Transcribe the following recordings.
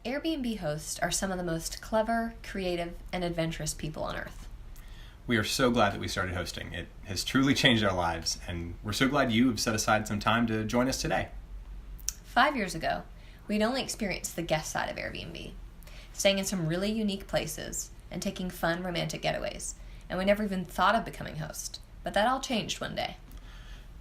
Airbnb hosts are some of the most clever, creative, and adventurous people on earth. We are so glad that we started hosting. It has truly changed our lives, and we're so glad you have set aside some time to join us today. 5 years ago, we'd only experienced the guest side of Airbnb, staying in some really unique places and taking fun, romantic getaways, and we never even thought of becoming host. But that all changed one day.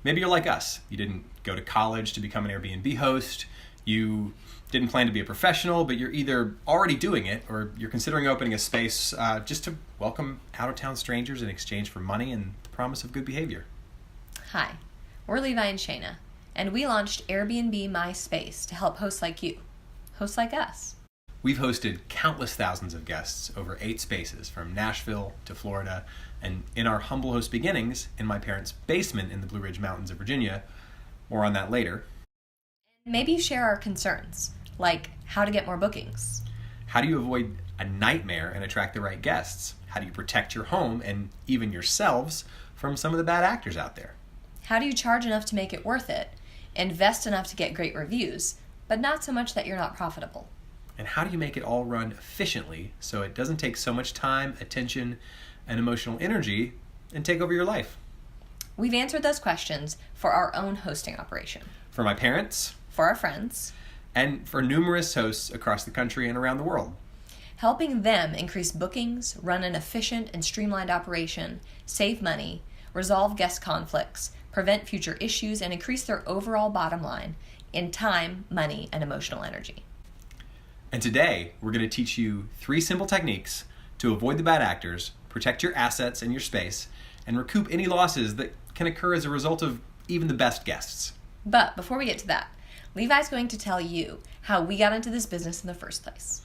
Maybe you're like us. You didn't go to college to become an Airbnb host. You didn't plan to be a professional, but you're either already doing it or you're considering opening a space just to welcome out-of-town strangers in exchange for money and the promise of good behavior. Hi, we're Levi and Shayna, and we launched Airbnb My Space to help hosts like you, hosts like us. We've hosted countless thousands of guests over 8 spaces, from Nashville to Florida, and in our humble host beginnings, in my parents' basement in the Blue Ridge Mountains of Virginia. More on that later. Maybe you share our concerns, like how to get more bookings. How do you avoid a nightmare and attract the right guests? How do you protect your home and even yourselves from some of the bad actors out there? How do you charge enough to make it worth it, invest enough to get great reviews, but not so much that you're not profitable? And how do you make it all run efficiently so it doesn't take so much time, attention, and emotional energy and take over your life? We've answered those questions for our own hosting operation, For my parents, for our friends, and for numerous hosts across the country and around the world. helping them increase bookings, run an efficient and streamlined operation, save money, resolve guest conflicts, prevent future issues, and increase their overall bottom line in time, money, and emotional energy. And today, we're going to teach you 3 simple techniques to avoid the bad actors, protect your assets and your space, and recoup any losses that can occur as a result of even the best guests. But before we get to that, Levi's going to tell you how we got into this business in the first place.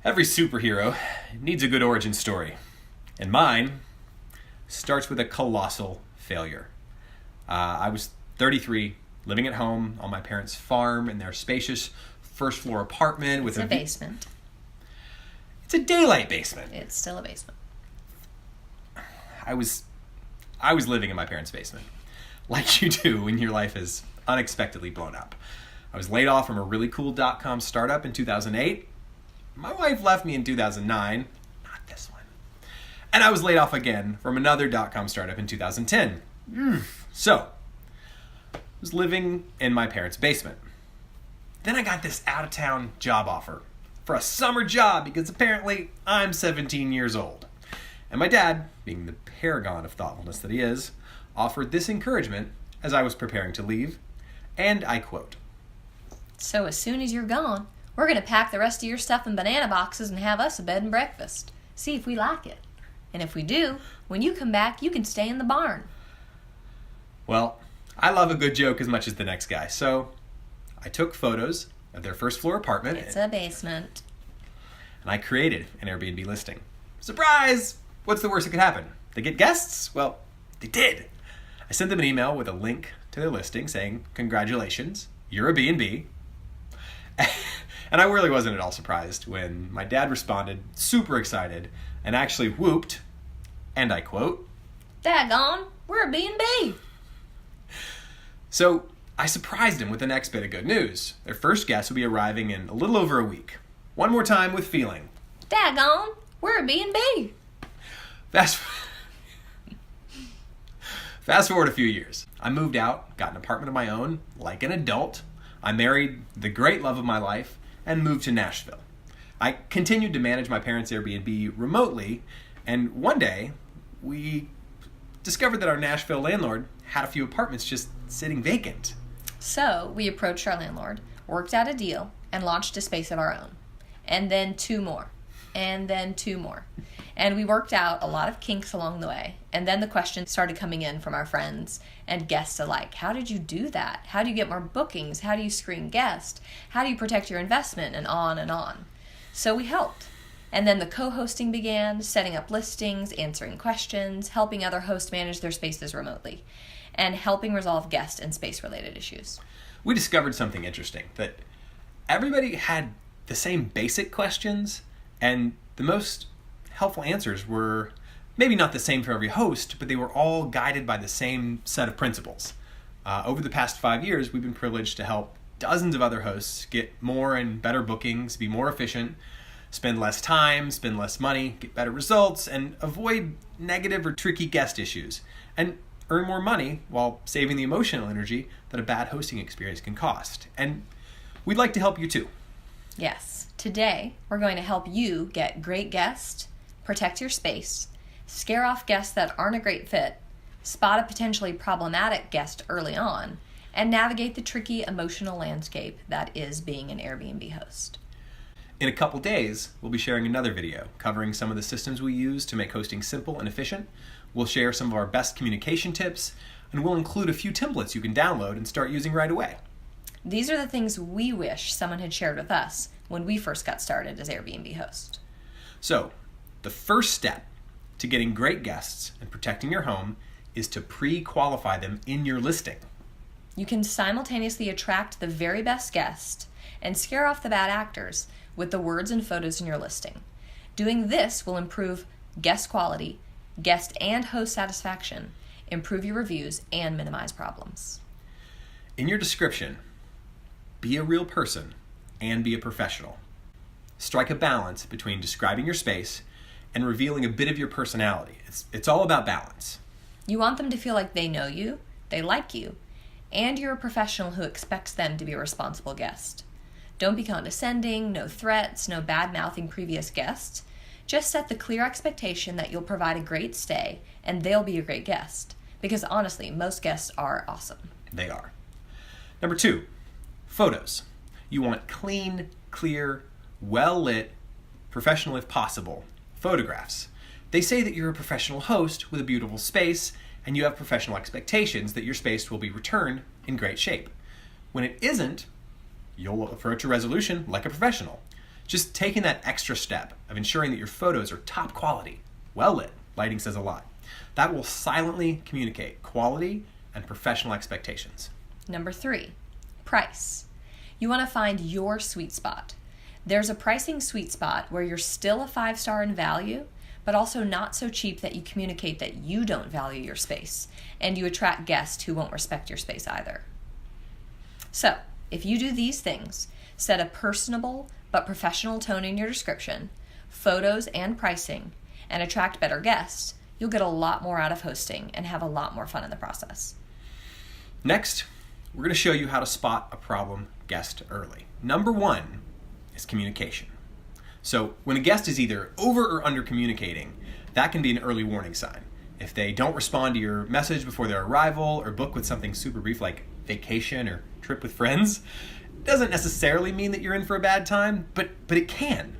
Every superhero needs a good origin story, and mine starts with a colossal failure. I was 33, living at home on my parents' farm in their spacious first-floor apartment with It's a basement. It's a daylight basement. It's still a basement. I was living in my parents' basement, like you do when your life is unexpectedly blown up. I was laid off from a really cool .com startup in 2008. My wife left me in 2009, not this one. And I was laid off again from another .com startup in 2010. So, I was living in my parents' basement. Then I got this out-of-town job offer for a summer job because apparently I'm 17 years old. And my dad, being the paragon of thoughtfulness that he is, offered this encouragement as I was preparing to leave, and I quote, So as soon as you're gone, we're going to pack the rest of your stuff in banana boxes and have us a bed and breakfast. See if we like it. And if we do, when you come back, you can stay in the barn. Well, I love a good joke as much as the next guy, so I took photos of their first floor apartment. It's a basement. And I created an Airbnb listing. Surprise! What's the worst that could happen? They get guests? Well, they did. I sent them an email with a link to their listing saying, congratulations, you're a B&B. And I really wasn't at all surprised when my dad responded, super excited, and actually whooped, and I quote, Daggone, we're a B&B. So I surprised him with the next bit of good news. Their first guest will be arriving in a little over a week. One more time with feeling. Daggone, we're a B&B. Fast forward a few years. I moved out, got an apartment of my own, like an adult. I married the great love of my life and moved to Nashville. I continued to manage my parents' Airbnb remotely, and one day we discovered that our Nashville landlord had a few apartments just sitting vacant. So we approached our landlord, worked out a deal, and launched a space of our own. And then 2 more. And then 2 more. And we worked out a lot of kinks along the way. And then the questions started coming in from our friends and guests alike. How did you do that? How do you get more bookings? How do you screen guests? How do you protect your investment? And on and on. So we helped. And then the co-hosting began, setting up listings, answering questions, helping other hosts manage their spaces remotely, and helping resolve guest and space-related issues. We discovered something interesting, that everybody had the same basic questions, and the most helpful answers were maybe not the same for every host, but they were all guided by the same set of principles. Over the past 5 years, we've been privileged to help dozens of other hosts, get more and better bookings, be more efficient, spend less time, spend less money, get better results, and avoid negative or tricky guest issues, and earn more money while saving the emotional energy that a bad hosting experience can cost. And we'd like to help you too. Yes. Today, we're going to help you get great guests, protect your space, scare off guests that aren't a great fit, spot a potentially problematic guest early on, and navigate the tricky emotional landscape that is being an Airbnb host. In a couple days, we'll be sharing another video covering some of the systems we use to make hosting simple and efficient. We'll share some of our best communication tips, and we'll include a few templates you can download and start using right away. These are the things we wish someone had shared with us when we first got started as Airbnb host. So, the first step to getting great guests and protecting your home is to pre-qualify them in your listing. You can simultaneously attract the very best guest and scare off the bad actors with the words and photos in your listing. Doing this will improve guest quality, guest and host satisfaction, improve your reviews, and minimize problems. In your description, be a real person and be a professional. Strike a balance between describing your space and revealing a bit of your personality. It's all about balance. You want them to feel like they know you, they like you, and you're a professional who expects them to be a responsible guest. Don't be condescending, no threats, no bad-mouthing previous guests. Just set the clear expectation that you'll provide a great stay and they'll be a great guest. Because honestly, most guests are awesome. They are. Number 2, photos. You want clean, clear, well-lit, professional if possible, photographs. They say that you're a professional host with a beautiful space and you have professional expectations that your space will be returned in great shape. When it isn't, you'll approach a resolution like a professional. Just taking that extra step of ensuring that your photos are top quality, well lit, lighting says a lot. That will silently communicate quality and professional expectations. Number 3, price. You want to find your sweet spot. There's a pricing sweet spot where you're still a 5-star in value, but also not so cheap that you communicate that you don't value your space, and you attract guests who won't respect your space either. So, if you do these things, set a personable but professional tone in your description, photos and pricing, and attract better guests, you'll get a lot more out of hosting and have a lot more fun in the process. Next, we're going to show you how to spot a problem guest early. Number 1 is communication. So when a guest is either over or under communicating, that can be an early warning sign. If they don't respond to your message before their arrival or book with something super brief like vacation or trip with friends, it doesn't necessarily mean that you're in for a bad time, but it can.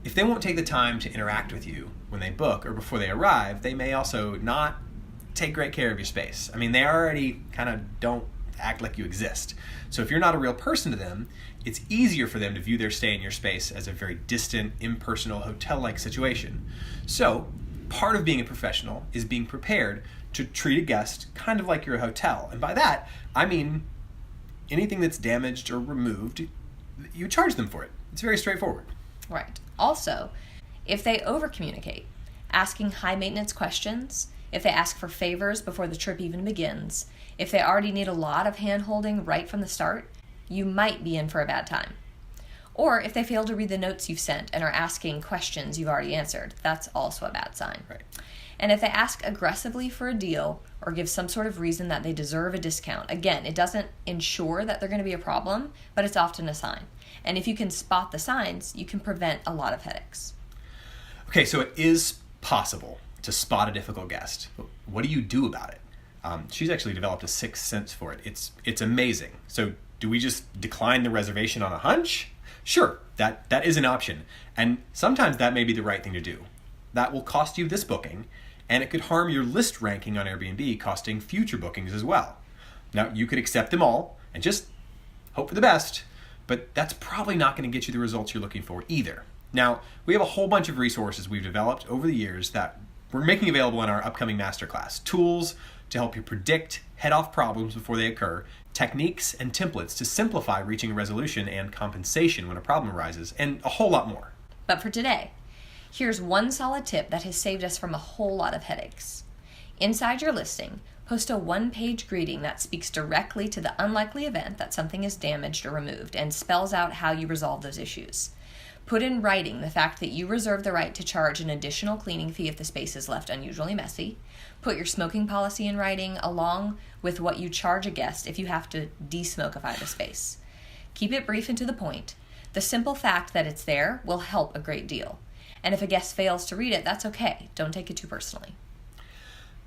If they won't take the time to interact with you when they book or before they arrive, they may also not take great care of your space. I mean, they already kind of don't act like you exist. So if you're not a real person to them, it's easier for them to view their stay in your space as a very distant, impersonal, hotel-like situation. So part of being a professional is being prepared to treat a guest kind of like you're a hotel. And by that, I mean anything that's damaged or removed, you charge them for it. It's very straightforward. Right. Also, if they over-communicate, asking high-maintenance questions, if they ask for favors before the trip even begins, if they already need a lot of hand-holding right from the start, you might be in for a bad time. Or if they fail to read the notes you've sent and are asking questions you've already answered, that's also a bad sign. Right. And if they ask aggressively for a deal or give some sort of reason that they deserve a discount, again, it doesn't ensure that they're going to be a problem, but it's often a sign. And if you can spot the signs, you can prevent a lot of headaches. Okay, so it is possible to spot a difficult guest. But what do you do about it? She's actually developed a sixth sense for it. It's amazing. So do we just decline the reservation on a hunch? Sure, that is an option. And sometimes that may be the right thing to do. That will cost you this booking, and it could harm your list ranking on Airbnb, costing future bookings as well. Now, you could accept them all and just hope for the best, but that's probably not going to get you the results you're looking for either. Now, we have a whole bunch of resources we've developed over the years that we're making available in our upcoming masterclass. Tools to help you predict, head off problems before they occur, techniques and templates to simplify reaching a resolution and compensation when a problem arises, and a whole lot more. But for today, here's one solid tip that has saved us from a whole lot of headaches. Inside your listing, Post a one-page greeting that speaks directly to the unlikely event that something is damaged or removed and spells out how you resolve those issues. Put in writing the fact that you reserve the right to charge an additional cleaning fee if the space is left unusually messy. Put your smoking policy in writing along with what you charge a guest if you have to de-smokify the space. Keep it brief and to the point. The simple fact that it's there will help a great deal. And if a guest fails to read it, that's okay. Don't take it too personally.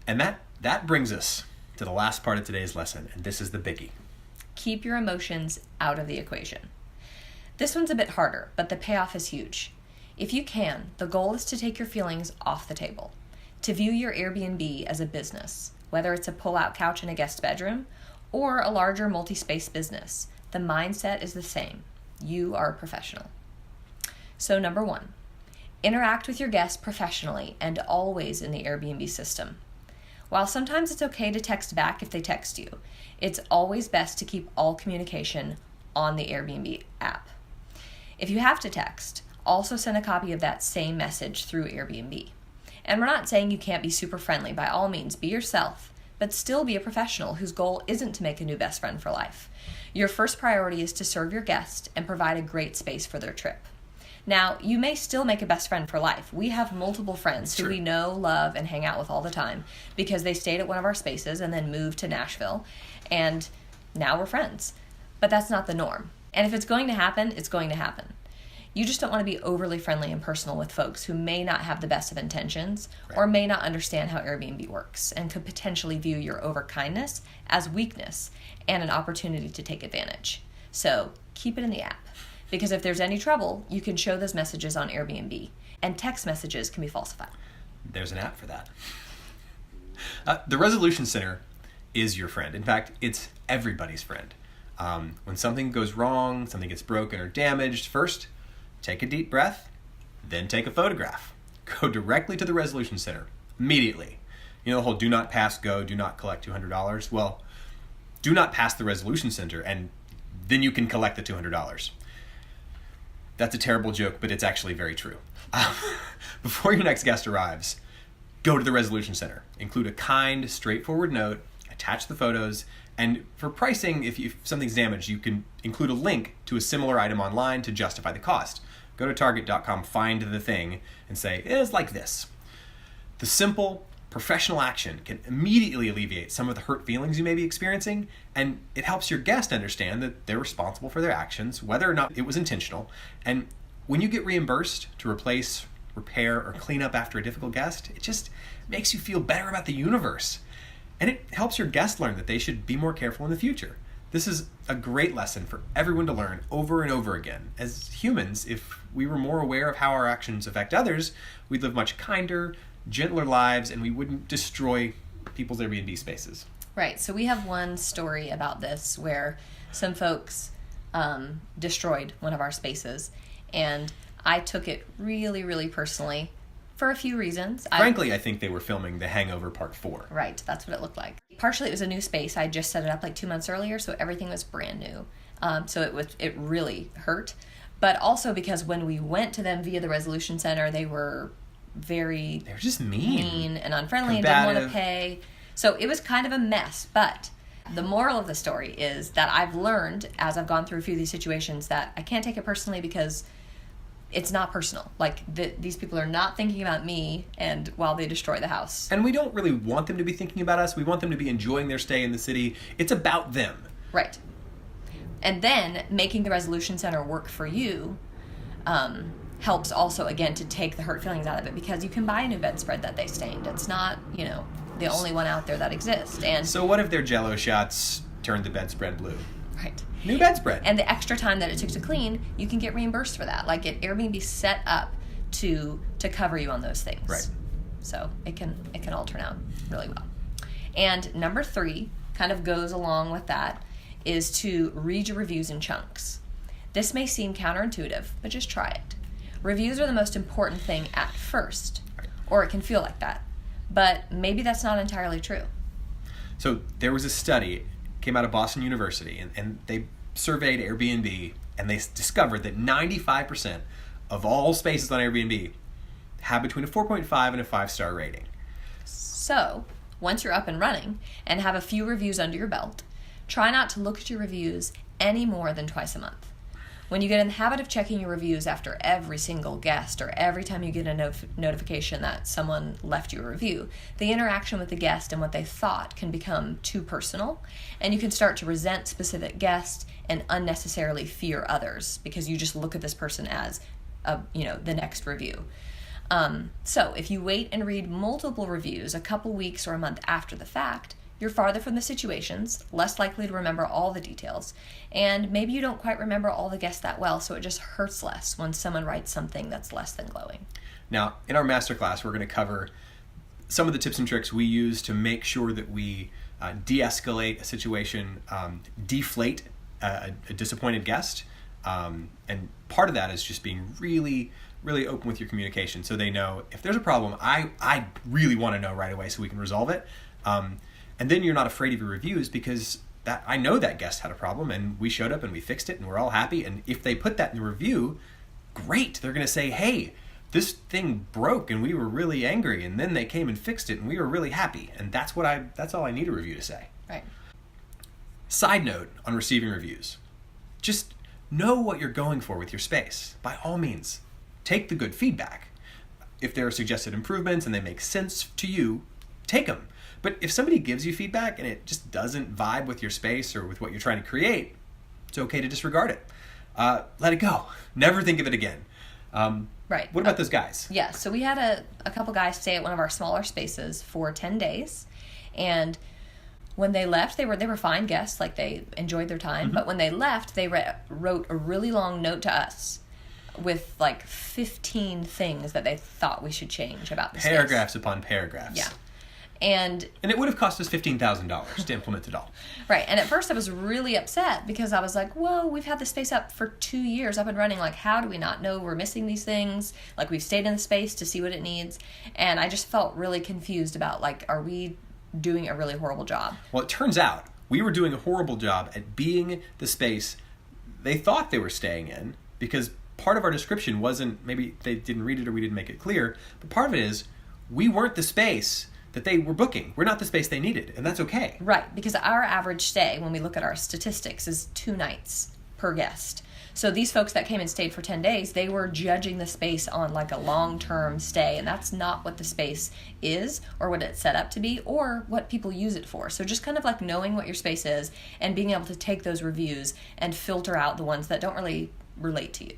And that brings us to the last part of today's lesson, and this is the biggie. Keep your emotions out of the equation. This one's a bit harder, but the payoff is huge. If you can, the goal is to take your feelings off the table, to view your Airbnb as a business, whether it's a pull-out couch in a guest bedroom or a larger multi-space business. The mindset is the same. You are a professional. So 1, interact with your guests professionally and always in the Airbnb system. While sometimes it's okay to text back if they text you, it's always best to keep all communication on the Airbnb app. If you have to text, also send a copy of that same message through Airbnb. And we're not saying you can't be super friendly. By all means, be yourself, but still be a professional whose goal isn't to make a new best friend for life. Your first priority is to serve your guest and provide a great space for their trip. Now, you may still make a best friend for life. We have multiple friends who we know, love, and hang out with all the time because they stayed at one of our spaces and then moved to Nashville, and now we're friends. But that's not the norm. And if it's going to happen, it's going to happen. You just don't want to be overly friendly and personal with folks who may not have the best of intentions or may not understand how Airbnb works and could potentially view your overkindness as weakness and an opportunity to take advantage. So keep it in the app. Because if there's any trouble, you can show those messages on Airbnb, and text messages can be falsified. There's an app for that. The Resolution Center is your friend. In fact, it's everybody's friend. When something goes wrong, something gets broken or damaged, first, take a deep breath, then take a photograph. Go directly to the Resolution Center immediately. You know the whole do not pass go, do not collect $200? Well, do not pass the Resolution Center, and then you can collect the $200. That's a terrible joke, but it's actually very true. Before your next guest arrives, go to the Resolution Center. Include a kind, straightforward note, attach the photos, and for pricing, if something's damaged, you can include a link to a similar item online to justify the cost. Go to target.com, find the thing, and say, it's like this. The simple, professional action can immediately alleviate some of the hurt feelings you may be experiencing, and it helps your guest understand that they're responsible for their actions, whether or not it was intentional. And when you get reimbursed to replace, repair, or clean up after a difficult guest, it just makes you feel better about the universe. And it helps your guests learn that they should be more careful in the future. This is a great lesson for everyone to learn over and over again. As humans, if we were more aware of how our actions affect others, we'd live much kinder, gentler lives, and we wouldn't destroy people's Airbnb spaces. Right. So we have one story about this where some folks destroyed one of our spaces, and I took it really, really personally for a few reasons. Frankly, I think they were filming The Hangover Part 4. Right. That's what it looked like. Partially, it was a new space. I just set it up like 2 months earlier, so everything was brand new. So it really hurt. But also because when we went to them via the Resolution Center, they were They were just mean and unfriendly and didn't want to pay. So it was kind of a mess. But the moral of the story is that I've learned as I've gone through a few of these situations that I can't take it personally because it's not personal. Like these people are not thinking about me and while they destroy the house. And we don't really want them to be thinking about us. We want them to be enjoying their stay in the city. It's about them. Right. And then making the Resolution Center work for you helps also, again, to take the hurt feelings out of it because you can buy a new bedspread that they stained. It's not, the only one out there that exists. And so what if their Jell-O shots turned the bedspread blue? Right. New bedspread. And the extra time that it took to clean, you can get reimbursed for that. Like Airbnb set up to cover you on those things. Right. So it can all turn out really well. And 3 kind of goes along with that is to read your reviews in chunks. This may seem counterintuitive, but just try it. Reviews are the most important thing at first, or it can feel like that. But maybe that's not entirely true. So there was a study, came out of Boston University, and they surveyed Airbnb, and they discovered that 95% of all spaces on Airbnb have between a 4.5 and a 5-star rating. So once you're up and running and have a few reviews under your belt, try not to look at your reviews any more than twice a month. When you get in the habit of checking your reviews after every single guest or every time you get a notification that someone left you a review, the interaction with the guest and what they thought can become too personal, and you can start to resent specific guests and unnecessarily fear others because you just look at this person as the next review. So if you wait and read multiple reviews a couple weeks or a month after the fact, you're farther from the situations, less likely to remember all the details, and maybe you don't quite remember all the guests that well, so it just hurts less when someone writes something that's less than glowing. Now, in our masterclass, we're going to cover some of the tips and tricks we use to make sure that we de-escalate a situation, deflate a disappointed guest, and part of that is just being really, really open with your communication so they know if there's a problem, I really want to know right away so we can resolve it. And then you're not afraid of your reviews because I know that guest had a problem and we showed up and we fixed it and we're all happy. And if they put that in the review, great. They're going to say, hey, this thing broke and we were really angry, and then they came and fixed it and we were really happy. And that's all I need a review to say. Right. Side note on receiving reviews. Just know what you're going for with your space. By all means, take the good feedback. If there are suggested improvements and they make sense to you, take them. But if somebody gives you feedback and it just doesn't vibe with your space or with what you're trying to create, it's okay to disregard it. Let it go. Never think of it again. Right. What about those guys? Yeah, so we had a couple guys stay at one of our smaller spaces for 10 days. And when they left, they were fine guests, like they enjoyed their time. Mm-hmm. But when they left, they wrote a really long note to us with like 15 things that they thought we should change about the space. Paragraphs upon paragraphs. Yeah. And it would have cost us $15,000 to implement it all. Right. And at first I was really upset because I was like, whoa, we've had the space up for 2 years, up and running. Like, how do we not know we're missing these things? Like, we've stayed in the space to see what it needs. And I just felt really confused about, like, are we doing a really horrible job? Well, it turns out we were doing a horrible job at being the space they thought they were staying in, because part of our description wasn't, maybe they didn't read it or we didn't make it clear, but part of it is we weren't the space that they were booking. We're not the space they needed, and that's okay. Right, because our average stay, when we look at our statistics, is 2 nights per guest. So these folks that came and stayed for 10 days, they were judging the space on like a long-term stay, and that's not what the space is or what it's set up to be or what people use it for. So just kind of like knowing what your space is and being able to take those reviews and filter out the ones that don't really relate to you.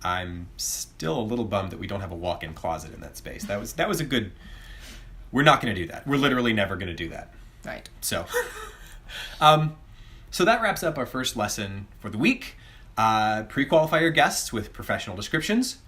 I'm still a little bummed that we don't have a walk-in closet in that space. That was a good... We're not going to do that. We're literally never going to do that. Right. So that wraps up our first lesson for the week. Pre-qualify your guests with professional descriptions.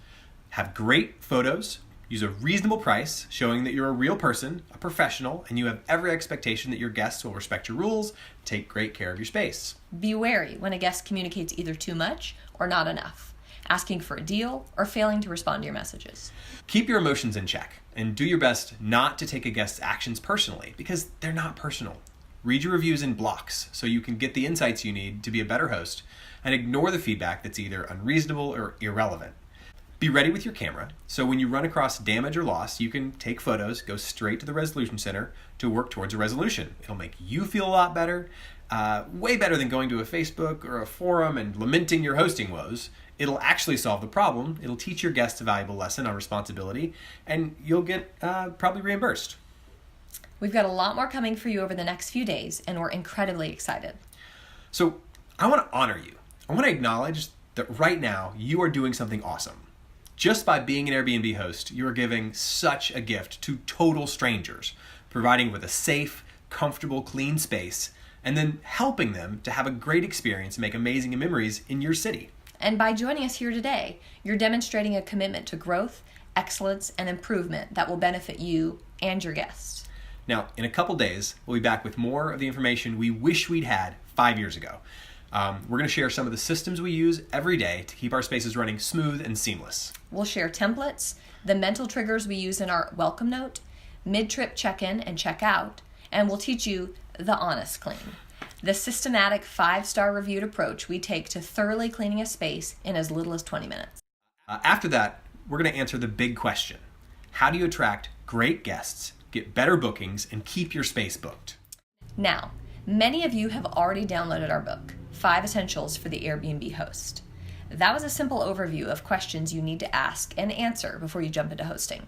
Have great photos. Use a reasonable price, showing that you're a real person, a professional, and you have every expectation that your guests will respect your rules, take great care of your space. Be wary when a guest communicates either too much or not enough, asking for a deal or failing to respond to your messages. Keep your emotions in check and do your best not to take a guest's actions personally, because they're not personal. Read your reviews in blocks so you can get the insights you need to be a better host, and ignore the feedback that's either unreasonable or irrelevant. Be ready with your camera, so when you run across damage or loss, you can take photos, go straight to the resolution center to work towards a resolution. It'll make you feel a lot better, way better than going to a Facebook or a forum and lamenting your hosting woes. It'll actually solve the problem. It'll teach your guests a valuable lesson on responsibility, and you'll get probably reimbursed. We've got a lot more coming for you over the next few days, and we're incredibly excited. So I want to honor you. I want to acknowledge that right now you are doing something awesome. Just by being an Airbnb host, you are giving such a gift to total strangers, providing with a safe, comfortable, clean space, and then helping them to have a great experience and make amazing memories in your city. And by joining us here today, you're demonstrating a commitment to growth, excellence, and improvement that will benefit you and your guests. Now, in a couple days, we'll be back with more of the information we wish we'd had 5 years ago. We're going to share some of the systems we use every day to keep our spaces running smooth and seamless. We'll share templates, the mental triggers we use in our welcome note, mid-trip check-in and check-out, and we'll teach you the honest clean, the systematic 5-star reviewed approach we take to thoroughly cleaning a space in as little as 20 minutes. After that, we're going to answer the big question. How do you attract great guests get better bookings, and keep your space booked. Now, many of you have already downloaded our book, 5 Essentials for the Airbnb Host. That was a simple overview of questions you need to ask and answer before you jump into hosting.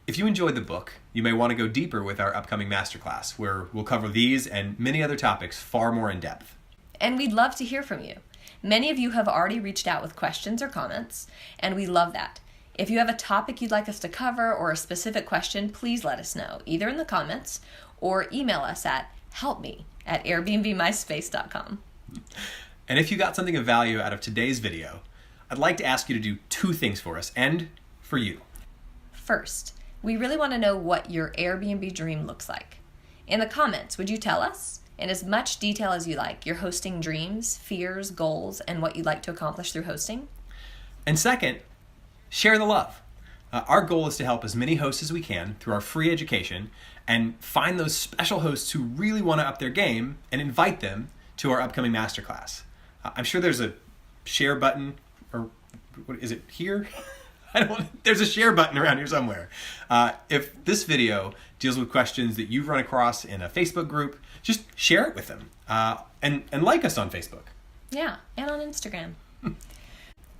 If you enjoyed the book, you may want to go deeper with our upcoming masterclass, where we'll cover these and many other topics far more in depth. And we'd love to hear from you. Many of you have already reached out with questions or comments, and we love that. If you have a topic you'd like us to cover or a specific question, please let us know, either in the comments or email us at helpme@airbnbmyspace.com. And if you got something of value out of today's video, I'd like to ask you to do 2 things for us and for you. First, we really want to know what your Airbnb dream looks like. In the comments, would you tell us, in as much detail as you like, your hosting dreams, fears, goals, and what you'd like to accomplish through hosting? And second, share the love. Our goal is to help as many hosts as we can through our free education and find those special hosts who really want to up their game and invite them to our upcoming masterclass. I'm sure there's a share button, or what is it here? There's a share button around here somewhere. If this video deals with questions that you've run across in a Facebook group, just share it with them and like us on Facebook. Yeah, and on Instagram.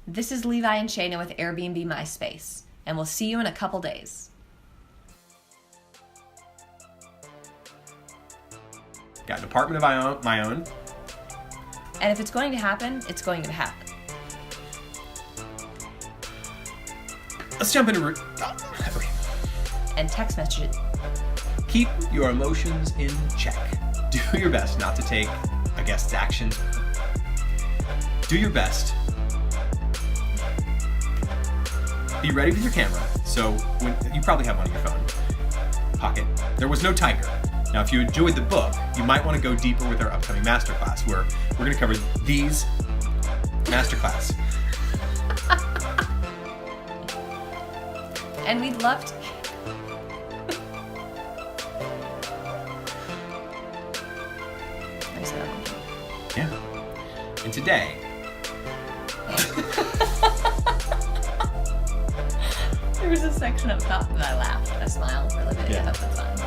This is Levi and Shayna with Airbnb MySpace, and we'll see you in a couple days. Got an apartment of my own. And if it's going to happen, it's going to happen. Let's jump into... okay. And text messages. Keep your emotions in check. Do your best not to take a guest's actions. Do your best. Be ready with your camera. So you probably have one in your phone pocket. There was no tiger. Now, if you enjoyed the book, you might want to go deeper with our upcoming masterclass, where we're going to cover these masterclass. And we'd love to... I said that one. Yeah. And today... There was a section up top that I laughed. I smiled really big. Yeah. I hope that's fine.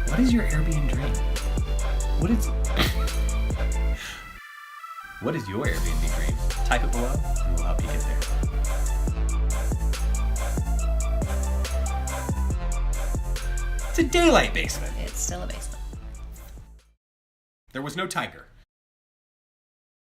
What is your Airbnb dream? What is your Airbnb dream? Type it below and we'll help you get there. It's a daylight basement. It's still a basement. There was no tiger.